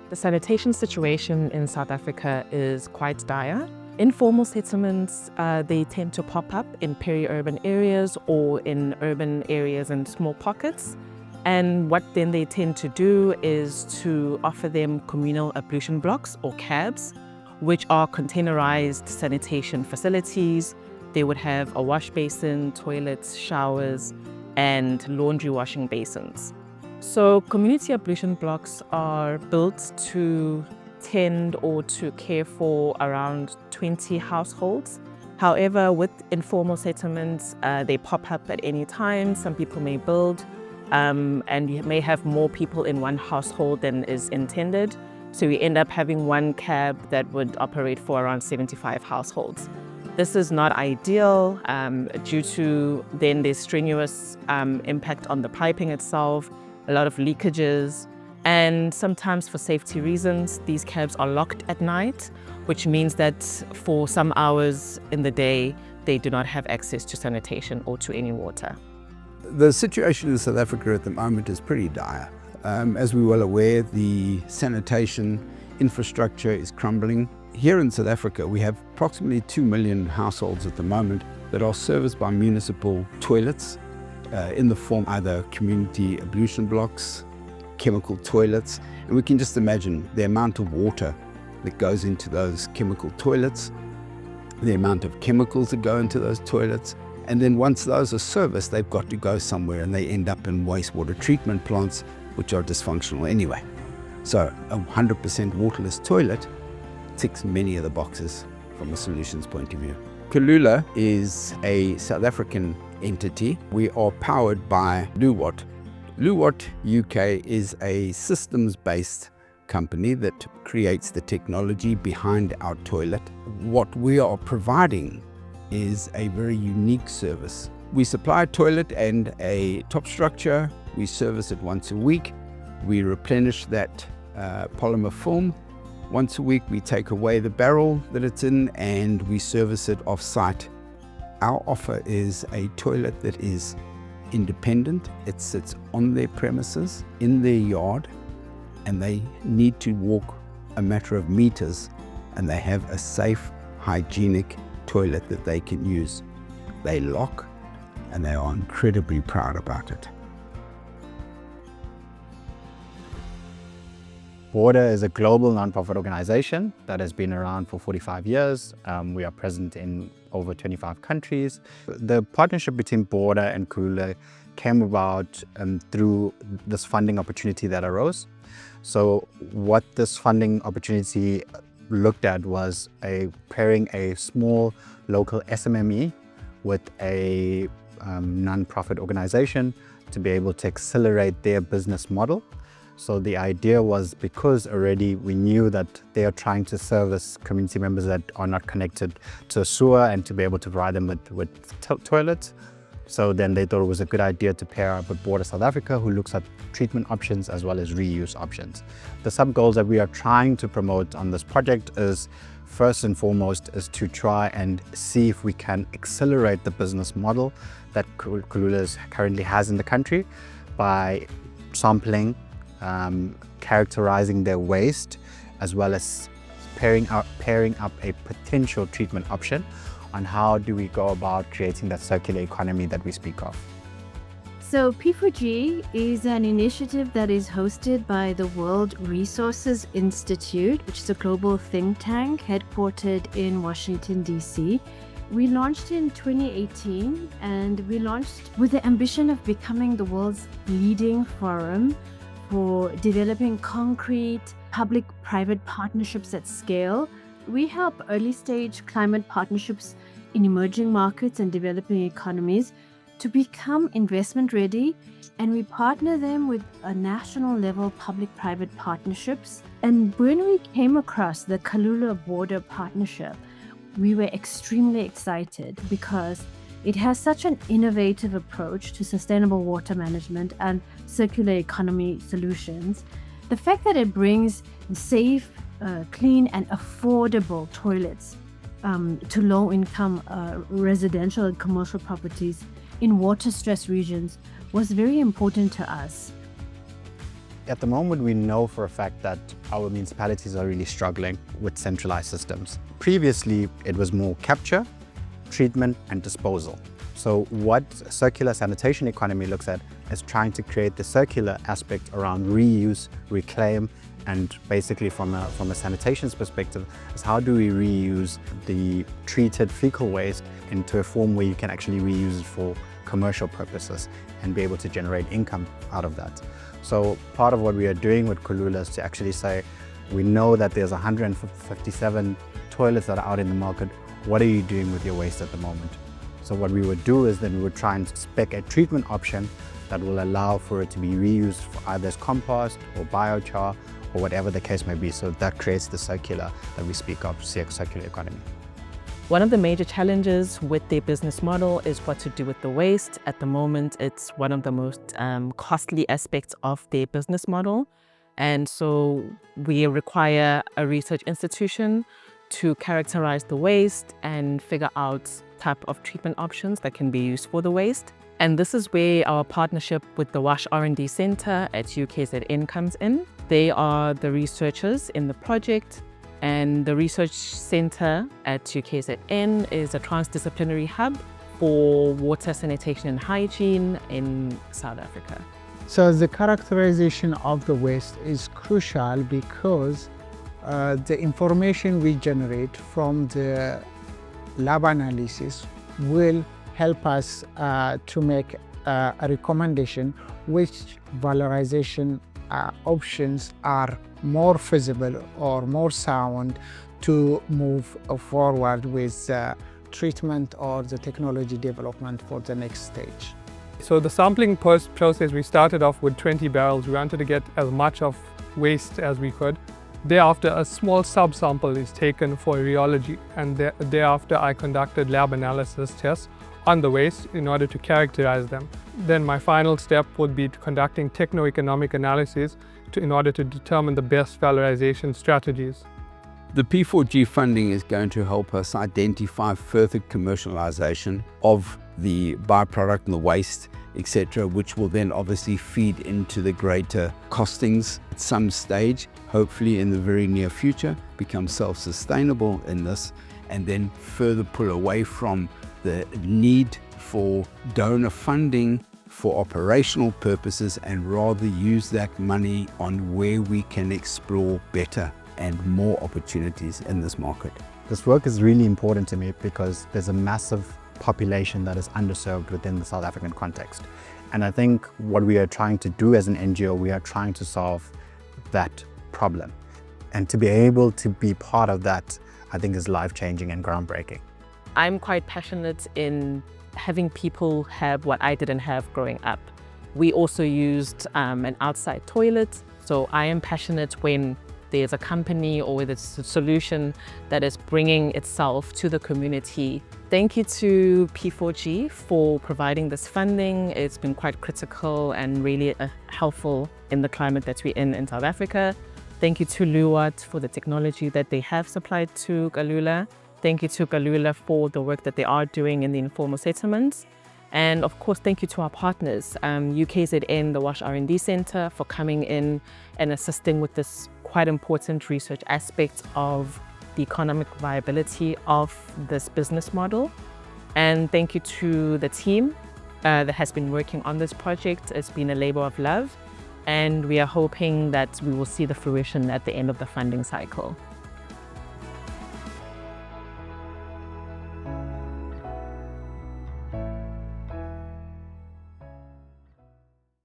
The sanitation situation in South Africa is quite dire. Informal settlements, they tend to pop up in peri-urban areas or in urban areas in small pockets. And what then they tend to do is to offer them communal ablution blocks or cabs, which are containerized sanitation facilities. They would have a wash basin, toilets, showers, and laundry washing basins. So community ablution blocks are built to tend or to care for around 20 households. However, with informal settlements, they pop up at any time. Some people may build, and you may have more people in one household than is intended. So you end up having one cab that would operate for around 75 households. This is not ideal due to then the strenuous impact on the piping itself, a lot of leakages, and sometimes for safety reasons, these cabs are locked at night, which means that for some hours in the day, they do not have access to sanitation or to any water. The situation in South Africa at the moment is pretty dire. As we're well aware, the sanitation infrastructure is crumbling. Here in South Africa, we have approximately 2 million households at the moment that are serviced by municipal toilets in the form either community ablution blocks, chemical toilets, and we can just imagine the amount of water that goes into those chemical toilets, the amount of chemicals that go into those toilets, and then once those are serviced, they've got to go somewhere and they end up in wastewater treatment plants, which are dysfunctional anyway. So a 100% waterless toilet ticks many of the boxes from a solutions point of view. Kaloola is a South African entity. We are powered by Loowatt. Loowatt UK is a systems-based company that creates the technology behind our toilet. What we are providing is a very unique service. We supply a toilet and a top structure. We service it once a week. We replenish that polymer film. Once a week, we take away the barrel that it's in and we service it off-site. Our offer is a toilet that is independent. It sits on their premises, in their yard, and they need to walk a matter of meters, and they have a safe, hygienic toilet that they can use. They lock, and they are incredibly proud about it. Border is a global nonprofit organization that has been around for 45 years. We are present in over 25 countries. The partnership between Border and Kaloola came about through this funding opportunity that arose. So what this funding opportunity looked at was pairing a small local SMME with a nonprofit organization to be able to accelerate their business model. So the idea was, because already we knew that they are trying to service community members that are not connected to a sewer and to be able to provide them with toilets. So then they thought it was a good idea to pair up with Border South Africa, who looks at treatment options as well as reuse options. The sub-goals that we are trying to promote on this project is, first and foremost, is to try and see if we can accelerate the business model that Kaloola currently has in the country by sampling, characterizing their waste, as well as pairing up a potential treatment option on how do we go about creating that circular economy that we speak of. So P4G is an initiative that is hosted by the World Resources Institute, which is a global think tank headquartered in Washington, D.C. We launched in 2018, and we launched with the ambition of becoming the world's leading forum for developing concrete public-private partnerships at scale. We help early-stage climate partnerships in emerging markets and developing economies to become investment-ready, and we partner them with a national-level public-private partnerships. And when we came across the Kaloola Border Partnership, we were extremely excited because it has such an innovative approach to sustainable water management and circular economy solutions. The fact that it brings safe, clean and affordable toilets to low-income residential and commercial properties in water-stressed regions was very important to us. At the moment, we know for a fact that our municipalities are really struggling with centralized systems. Previously, it was more capture, treatment, and disposal. So what circular sanitation economy looks at is trying to create the circular aspect around reuse, reclaim, and basically from a sanitation perspective is how do we reuse the treated fecal waste into a form where you can actually reuse it for commercial purposes and be able to generate income out of that. So part of what we are doing with Kaloola is to actually say, we know that there's 157 toilets that are out in the market. What are you doing with your waste at the moment? So what we would do is then we would try and spec a treatment option that will allow for it to be reused for either as compost or biochar or whatever the case may be. So that creates the circular that we speak of, circular economy. One of the major challenges with their business model is what to do with the waste. At the moment, it's one of the most costly aspects of their business model. And so we require a research institution to characterize the waste and figure out type of treatment options that can be used for the waste. And this is where our partnership with the WASH R&D Centre at UKZN comes in. They are the researchers in the project, and the research centre at UKZN is a transdisciplinary hub for water, sanitation and hygiene in South Africa. So the characterization of the waste is crucial because the information we generate from the lab analysis will help us to make a recommendation which valorization options are more feasible or more sound to move forward with treatment or the technology development for the next stage. So the sampling process, we started off with 20 barrels. We wanted to get as much of waste as we could. Thereafter, a small subsample is taken for rheology, and thereafter I conducted lab analysis tests on the waste in order to characterize them. Then my final step would be conducting techno-economic analysis in order to determine the best valorization strategies. The P4G funding is going to help us identify further commercialization of the byproduct and the waste, etc., which will then obviously feed into the greater costings at some stage, hopefully in the very near future, become self-sustainable in this, and then further pull away from the need for donor funding for operational purposes and rather use that money on where we can explore better and more opportunities in this market. This work is really important to me because there's a massive population that is underserved within the South African context. And I think what we are trying to do as an NGO, we are trying to solve that problem. And to be able to be part of that, I think is life-changing and groundbreaking. I'm quite passionate in having people have what I didn't have growing up. We also used an outside toilet, so I am passionate when there's a company or whether it's a solution that is bringing itself to the community. Thank you to P4G for providing this funding. It's been quite critical and really helpful in the climate that we're in South Africa. Thank you to Loowatt for the technology that they have supplied to Kaloola. Thank you to Kaloola for the work that they are doing in the informal settlements. And of course, thank you to our partners, UKZN, the WASH R&D Centre, for coming in and assisting with this quite important research aspect of the economic viability of this business model. And thank you to the team that has been working on this project. It's been a labour of love, and we are hoping that we will see the fruition at the end of the funding cycle.